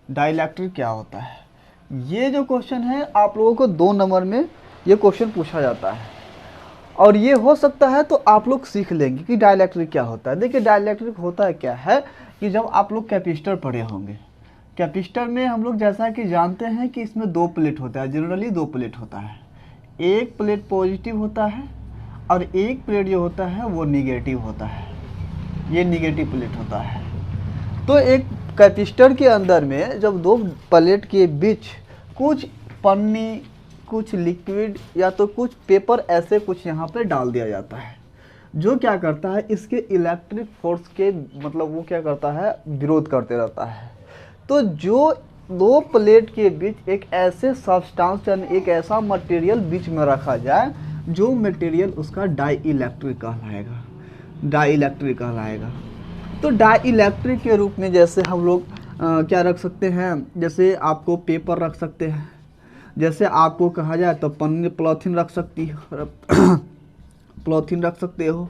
Dielectric क्या होता है? ये जो क्वेश्चन है आप लोगों को 2 नंबर में ये क्वेश्चन पूछा जाता है, और ये हो सकता है तो आप लोग सीख लेंगे कि डाइलेक्ट्रिक क्या होता है। देखिए डाइलेक्ट्रिक होता है क्या है कि जब आप लोग कैपेसिटर पढ़े होंगे, कैपेसिटर में हम लोग जैसा कि जानते हैं कि इसमें 2 प्लेट होता है, जनरली 2 प्लेट होता है। एक प्लेट पॉजिटिव होता है और एक प्लेट जो होता है वो निगेटिव होता है, ये निगेटिव प्लेट होता है। तो एक कैपेसिटर के अंदर में जब 2 प्लेट के बीच कुछ पन्नी, कुछ लिक्विड या तो कुछ पेपर ऐसे कुछ यहाँ पे डाल दिया जाता है, जो क्या करता है इसके इलेक्ट्रिक फोर्स के मतलब वो क्या करता है, विरोध करते रहता है। तो जो 2 प्लेट के बीच एक ऐसे सब्सटेंस यानी एक ऐसा मटेरियल बीच में रखा जाए, जो मटेरियल उसका डाइइलेक्ट्रिक कहलाएगा, डाइइलेक्ट्रिक कहलाएगा। तो डाइइलेक्ट्रिक के रूप में जैसे हम लोग क्या रख सकते हैं, जैसे आपको पेपर रख सकते हैं, जैसे आपको कहा जाए तो पन्नी पॉलीथीन रख सकती हो पॉलीथीन रख सकते हो,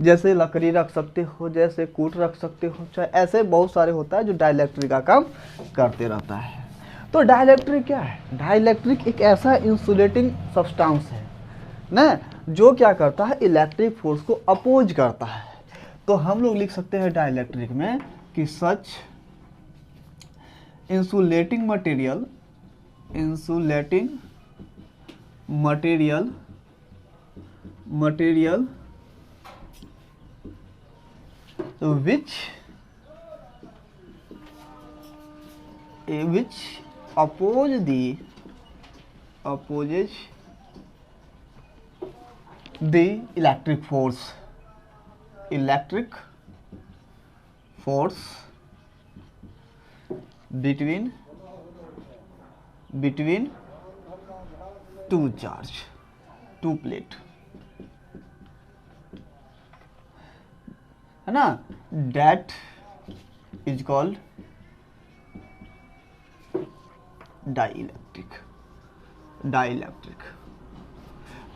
जैसे लकड़ी रख सकते हो, जैसे कूट रख सकते हो, चाहे ऐसे बहुत सारे होता है जो डाइलेक्ट्रिक का काम करते रहता है। तो डाइलेक्ट्रिक क्या है? डाइलेक्ट्रिक एक ऐसा इंसुलेटिंग सब्सटेंस है ना, जो क्या करता है इलेक्ट्रिक फोर्स को अपोज करता है। तो हम लोग लिख सकते हैं डाइलेक्ट्रिक में कि such insulating material which opposes the electric force between two charge, two plate, है ना, that is called डाइलेक्ट्रिक।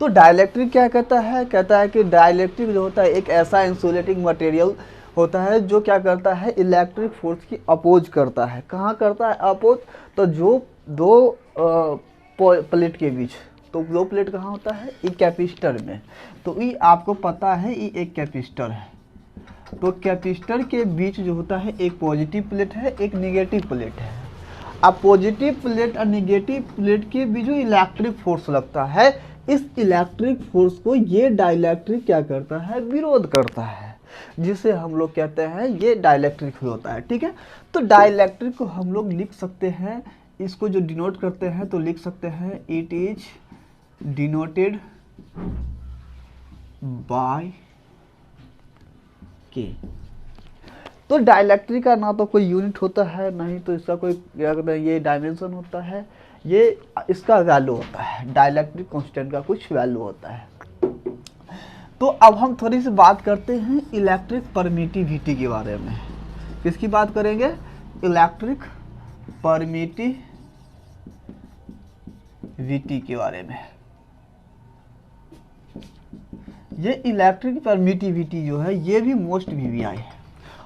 तो डाइलेक्ट्रिक क्या कहता है? कहता है कि डाइलेक्ट्रिक जो होता है एक ऐसा इंसुलेटिंग मटेरियल होता है जो क्या करता है इलेक्ट्रिक फोर्स की अपोज करता है। कहाँ करता है अपोज? तो जो 2 प्लेट के बीच, तो 2 प्लेट कहाँ होता है? एक कैपेसिटर में। तो ये आपको पता है ये एक कैपेसिटर है, तो कैपेसिटर के बीच जो होता है एक पॉजिटिव प्लेट है, एक निगेटिव प्लेट है। अब पॉजिटिव प्लेट और निगेटिव प्लेट के बीच जो इलेक्ट्रिक फोर्स लगता है, इस इलेक्ट्रिक फोर्स को ये डाइलेक्ट्रिक क्या करता है, विरोध करता है, जिसे हम लोग कहते हैं ये डाइलेक्ट्रिक होता है। ठीक है, तो डाइलेक्ट्रिक को हम लोग लिख सकते हैं, इसको जो डिनोट करते हैं तो लिख सकते हैं इट इज डिनोटेड बाय के। तो डाइलेक्ट्रिक का ना तो कोई यूनिट होता है, नहीं तो इसका कोई क्या कहते हैं ये डायमेंशन होता है, ये इसका वैल्यू होता है, डाइलेक्ट्रिक कांस्टेंट का कुछ वैल्यू होता है। तो अब हम थोड़ी सी बात करते हैं इलेक्ट्रिक परमिटिविटी के बारे में। किसकी बात करेंगे? इलेक्ट्रिक परमिटिविटी के बारे में। ये इलेक्ट्रिक परमिटिविटी जो है ये भी मोस्ट वीवीआई है।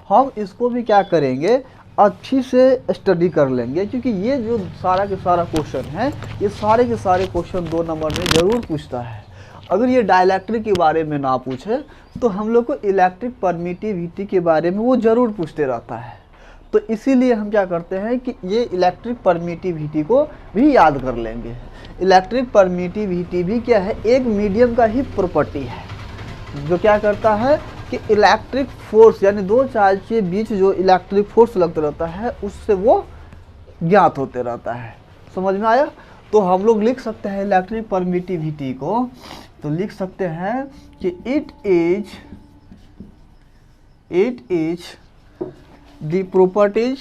हम इसको भी क्या करेंगे, अच्छी से स्टडी कर लेंगे, क्योंकि ये जो सारा के सारा क्वेश्चन है ये सारे के सारे क्वेश्चन 2 नंबर में ज़रूर पूछता है। अगर ये डाइलेक्ट्रिक के बारे में ना पूछे तो हम लोग को इलेक्ट्रिक परमिटिविटी के बारे में वो ज़रूर पूछते रहता है। तो इसीलिए हम क्या करते हैं कि ये इलेक्ट्रिक परमिटिविटी को भी याद कर लेंगे। इलेक्ट्रिक परमिटिविटी भी क्या है, एक मीडियम का ही प्रॉपर्टी है, जो क्या करता है कि इलेक्ट्रिक फोर्स यानी 2 चार्ज के बीच जो इलेक्ट्रिक फोर्स लगता रहता है उससे वो ज्ञात होते रहता है। समझ में आया? तो हम लोग लिख सकते हैं इलेक्ट्रिक परमिटिविटी को, तो लिख सकते हैं कि it is the properties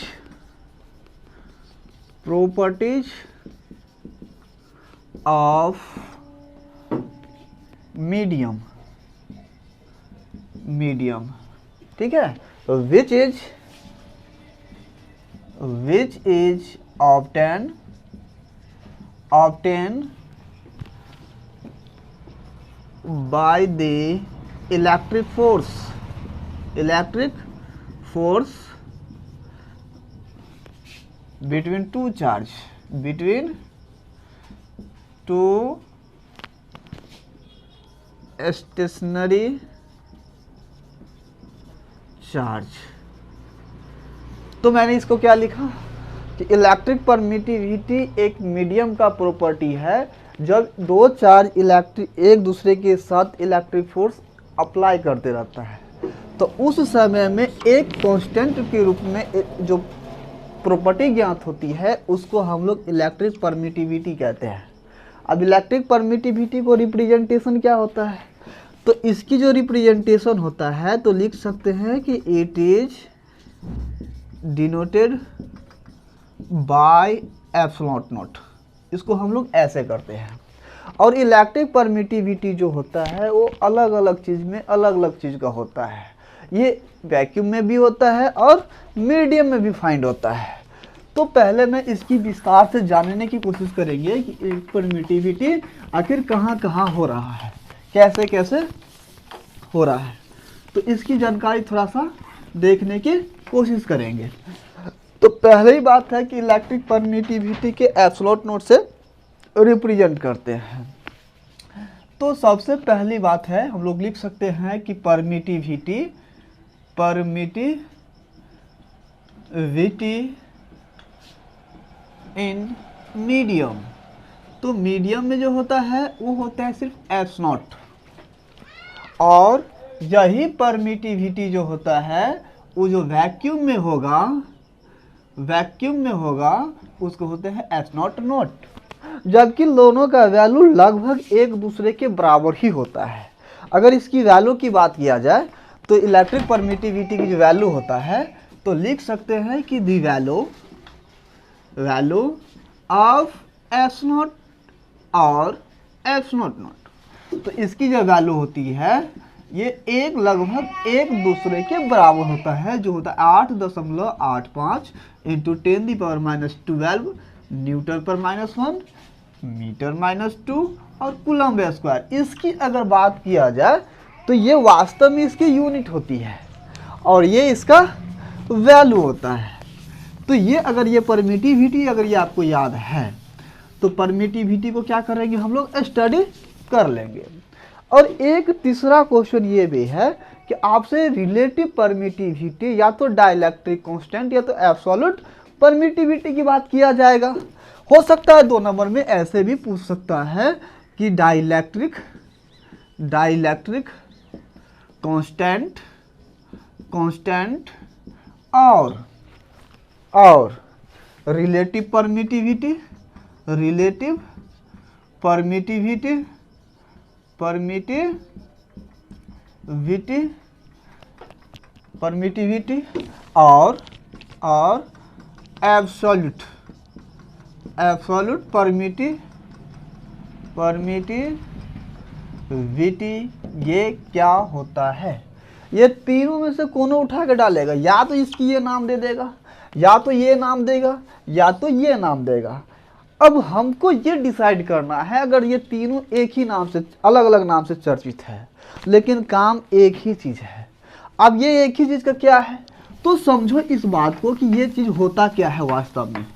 of medium, ठीक है, which is obtain by the electric force between two charge, between two stationary charge. तो मैंने इसको क्या लिखा कि इलेक्ट्रिक परमिटिविटी एक मीडियम का प्रॉपर्टी है जब दो चार्ज इलेक्ट्रिक एक दूसरे के साथ इलेक्ट्रिक फोर्स अप्लाई करते रहता है, तो उस समय में एक कांस्टेंट के रूप में जो प्रॉपर्टी ज्ञात होती है उसको हम लोग इलेक्ट्रिक परमिटिविटी कहते हैं। अब इलेक्ट्रिक परमिटिविटी को रिप्रेजेंटेशन क्या होता है, तो इसकी जो रिप्रेजेंटेशन होता है तो लिख सकते हैं कि it is denoted by epsilon not. इसको हम लोग ऐसे करते हैं। और इलेक्ट्रिक परमिटिविटी जो होता है वो अलग अलग चीज़ में अलग अलग चीज़ का होता है। ये वैक्यूम में भी होता है और मीडियम में भी फाइंड होता है। तो पहले मैं इसकी विस्तार से जानने की कोशिश करेंगे कि परमिटिविटी आखिर कहाँ कहाँ हो रहा है, कैसे कैसे हो रहा है। तो इसकी जानकारी थोड़ा सा देखने की कोशिश करेंगे। तो पहले ही बात है कि इलेक्ट्रिक परमिटिविटी के एप्सिलॉन नॉट से रिप्रेजेंट करते हैं। तो सबसे पहली बात है हम लोग लिख सकते हैं कि परमिटिविटी इन मीडियम। तो मीडियम में जो होता है वो होता है सिर्फ एप्स नॉट, और यही परमिटिविटी जो होता है वो जो वैक्यूम में होगा उसको होते हैं एप्स नॉट नॉट, जबकि दोनों का वैल्यू लगभग एक दूसरे के बराबर ही होता है। अगर इसकी वैल्यू की बात किया जाए तो इलेक्ट्रिक परमिटिविटी की जो वैल्यू होता है तो लिख सकते हैं कि दी वैल्यू ऑफ एप्स नॉट और एप्स नॉट नॉट। तो इसकी जो वैल्यू होती है ये एक लगभग एक दूसरे के बराबर होता है, जो होता है 8.85 इंटू 10⁻⁻12 न्यूटन पर -1 मीटर -2 और कूलम्ब स्क्वायर। इसकी अगर बात किया जाए तो ये वास्तव में इसकी यूनिट होती है और ये इसका वैल्यू होता है। तो ये अगर ये परमिटिविटी अगर ये आपको याद है तो परमिटिविटी को क्या करेंगे हम लोग स्टडी कर लेंगे। और एक तीसरा क्वेश्चन ये भी है कि आपसे रिलेटिव परमिटिविटी या तो डाइलेक्ट्रिक कांस्टेंट या तो एब्सोल्यूट परमिटिविटी की बात किया जाएगा। हो सकता है 2 नंबर में ऐसे भी पूछ सकता है कि डाइलेक्ट्रिक कांस्टेंट और रिलेटिव परमिटिविटी और एब्सोल्यूट परमिटिविटी ये क्या होता है। ये तीनों में से कोनो उठा के डालेगा, या तो इसकी ये नाम दे देगा, या तो ये नाम देगा, या तो ये नाम देगा। अब हमको ये डिसाइड करना है, अगर ये तीनों एक ही नाम से अलग अलग नाम से चर्चित है लेकिन काम एक ही चीज़ है। अब ये एक ही चीज़ का क्या है, तो समझो इस बात को कि ये चीज़ होता क्या है वास्तव में।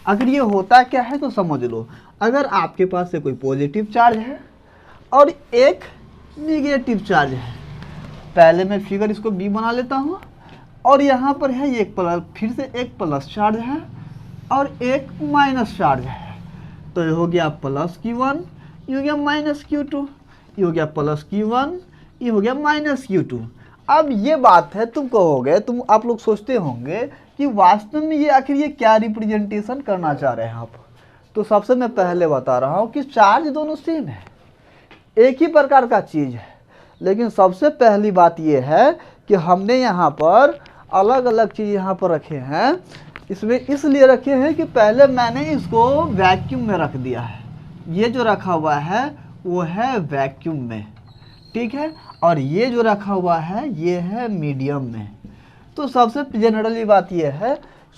अगर ये होता क्या है तो समझ लो, अगर आपके पास से कोई पॉजिटिव चार्ज है और एक निगेटिव चार्ज है, पहले मैं फिगर इसको बी बना लेता हूँ, और यहाँ पर है एक प्लस, फिर से एक प्लस चार्ज है और एक माइनस चार्ज है। तो ये हो गया प्लस Q1, ये हो गया माइनस Q2, ये हो गया प्लस Q1, ये हो गया माइनस Q2। अब ये बात है, तुम कहोगे, आप लोग सोचते होंगे कि वास्तव में ये आखिर ये क्या रिप्रेजेंटेशन करना चाह रहे हैं आप। तो सबसे मैं पहले बता रहा हूँ कि चार्ज दोनों सेम है, एक ही प्रकार का चीज़ है, लेकिन सबसे पहली बात ये है कि हमने यहाँ पर अलग अलग चीज़ यहाँ पर रखे हैं। इसमें इसलिए रखे हैं कि पहले मैंने इसको वैक्यूम में रख दिया है, ये जो रखा हुआ है वो है वैक्यूम में, ठीक है, और ये जो रखा हुआ है ये है मीडियम में। तो सबसे जनरली बात ये है,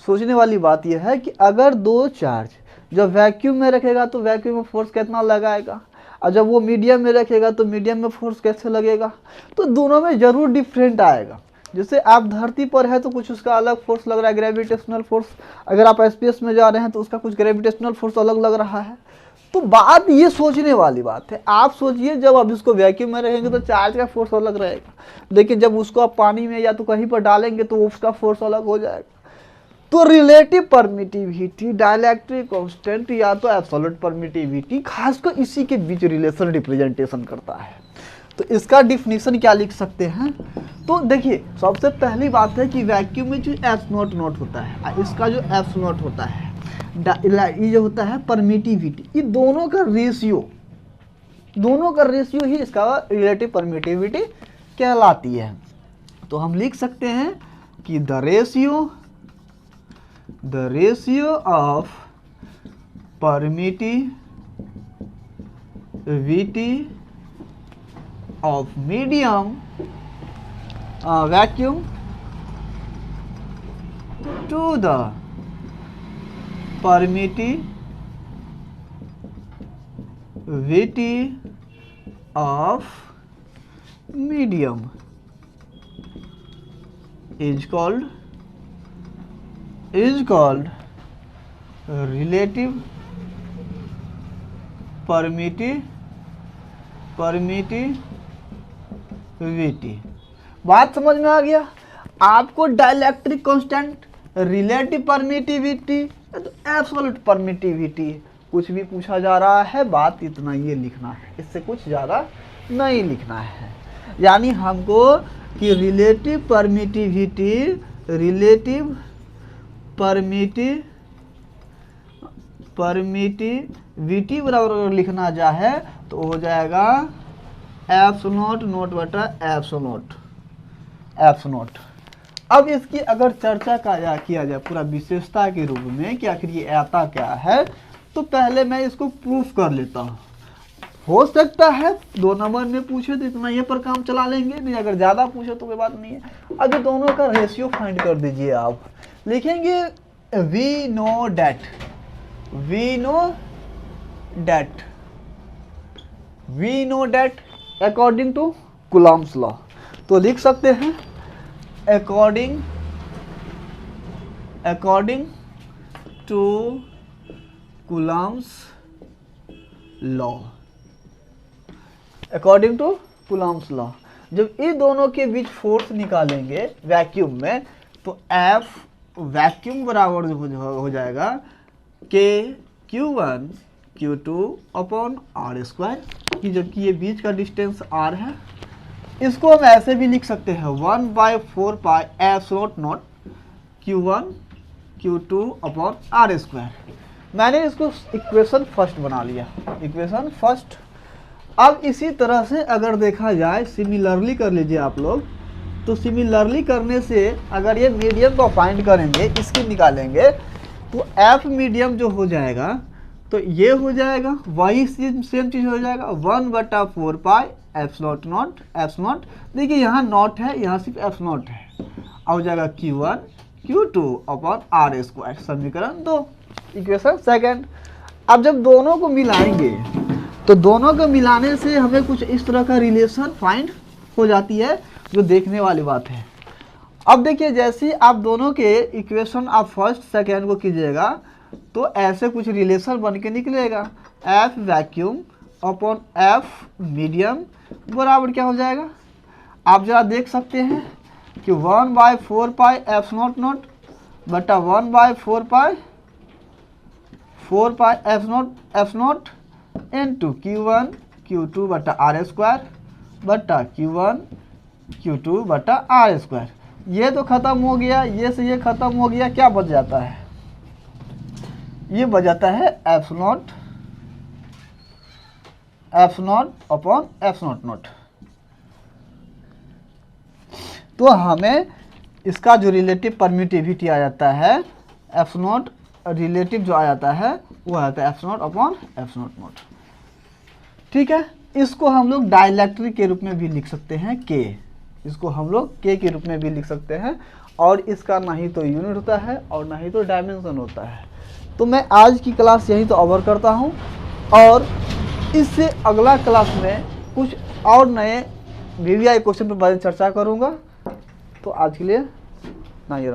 सोचने वाली बात ये है कि अगर दो चार्ज जब वैक्यूम में रखेगा तो वैक्यूम में फोर्स कितना लगाएगा, और जब वो मीडियम में रखेगा तो मीडियम में फोर्स कैसे लगेगा। तो दोनों में ज़रूर डिफरेंट आएगा, जैसे आप धरती पर है तो कुछ उसका अलग फोर्स लग रहा है, ग्रेविटेशनल फोर्स। अगर आप स्पेस में जा रहे हैं तो उसका कुछ ग्रेविटेशनल फोर्स अलग लग रहा है। तो बात ये सोचने वाली बात है। आप सोचिए, जब आप इसको वैक्यूम में रहेंगे तो चार्ज का फोर्स अलग रहेगा, लेकिन जब उसको आप पानी में या तो कहीं पर डालेंगे तो उसका फोर्स अलग हो जाएगा। तो रिलेटिव परमिटिविटी, डाइलेक्ट्रिक कांस्टेंट या तो एब्सोल्यूट परमिटिविटी, खासकर इसी के बीच रिलेशन रिप्रेजेंटेशन करता है। तो इसका डिफिनीशन क्या लिख सकते हैं? तो देखिए, सबसे पहली बात है कि वैक्यूम में जो एफ नॉट होता है, इसका जो एफ नॉट होता है, ये जो होता है परमिटिविटी, ये दोनों का रेशियो ही इसका रिलेटिव परमिटिविटी कहलाती है। तो हम लिख सकते हैं कि the ratio of permittivity of medium vacuum to the permittivity of medium is called relative permittivity. बात समझ में आ गया? आपको डाइलेक्ट्रिक कांस्टेंट, रिलेटिव परमिटिविटी, तो एब्सोल्यूट परमिटिविटी, कुछ भी पूछा जा रहा है, बात इतना ये लिखना है, इससे कुछ ज़्यादा नहीं लिखना है। यानी हमको कि रिलेटिव परमिटिविटी बराबर अगर लिखना चाहे तो हो जाएगा एप्सिलॉन नॉट बटा एप्सिलॉन। अब इसकी अगर चर्चा किया जाए पूरा विशेषता के रूप में कि आखिर ये आता क्या है, तो पहले मैं इसको प्रूफ कर लेता हूँ। हो सकता है 2 नंबर में पूछे तो इतना ये पर काम चला लेंगे, नहीं अगर ज़्यादा पूछे तो कोई बात नहीं है। अब ये दोनों का रेशियो फाइंड कर दीजिए। आप लिखेंगे we know that according to Coulomb's law. तो लिख सकते हैं according to Coulomb's law, according to Coulomb's law. जब इन दोनों के बीच फोर्स निकालेंगे वैक्यूम में, तो एफ वैक्यूम बराबर हो जाएगा के Q1 Q2 upon r square, कि जबकि ये बीच का डिस्टेंस r है। इसको हम ऐसे भी लिख सकते हैं 1/4 pi epsilon naught Q1 Q2 upon r square. मैंने इसको इक्वेशन फर्स्ट बना लिया, इक्वेशन फर्स्ट। अब इसी तरह से अगर देखा जाए, सिमिलरली कर लीजिए आप लोग। तो सिमिलरली करने से अगर ये मीडियम को फाइंड करेंगे, इसकी निकालेंगे, तो एफ मीडियम जो हो जाएगा तो ये हो जाएगा वही सेम चीज़ हो जाएगा 1/4 पाई एप्सिलॉन नॉट। देखिए यहाँ नॉट है, यहाँ सिर्फ एफ नॉट है, हो जाएगा Q1 Q2 upon r square. समीकरण 2, इक्वेशन सेकंड। अब जब दोनों को मिलाएंगे तो दोनों को मिलाने से हमें कुछ इस तरह का रिलेशन फाइंड हो जाती है, जो देखने वाली बात है। अब देखिए, जैसे आप दोनों के इक्वेशन आप फर्स्ट सेकेंड को कीजिएगा तो ऐसे कुछ रिलेशन बन के निकलेगा। F vacuum upon F medium बराबर क्या हो जाएगा, आप जरा देख सकते हैं कि 1/4 पाई एफ नॉट बटा 1/4 पाई F not into Q1 Q2 बटा आर स्क्वायर बटा Q1 Q2 बटा आर स्क्वायर। ये तो खत्म हो गया, ये से ये खत्म हो गया, क्या बच जाता है? ये बच जाता है F not upon F not. तो हमें इसका जो रिलेटिव परमिटिविटी आ जाता है, एफ नॉट रिलेटिव जो आ जाता है वो आ जाता है F not upon F not. ठीक है, इसको हम लोग डाइलेक्ट्रिक के रूप में भी लिख सकते हैं के, इसको हम लोग के रूप में भी लिख सकते हैं। और इसका ना ही तो यूनिट होता है और ना ही तो डायमेंशन होता है। तो मैं आज की क्लास यहीं तो ओवर करता हूं, और इससे अगला क्लास में कुछ और नए VVI क्वेश्चन पर बारे में चर्चा करूंगा। तो आज के लिए ना ये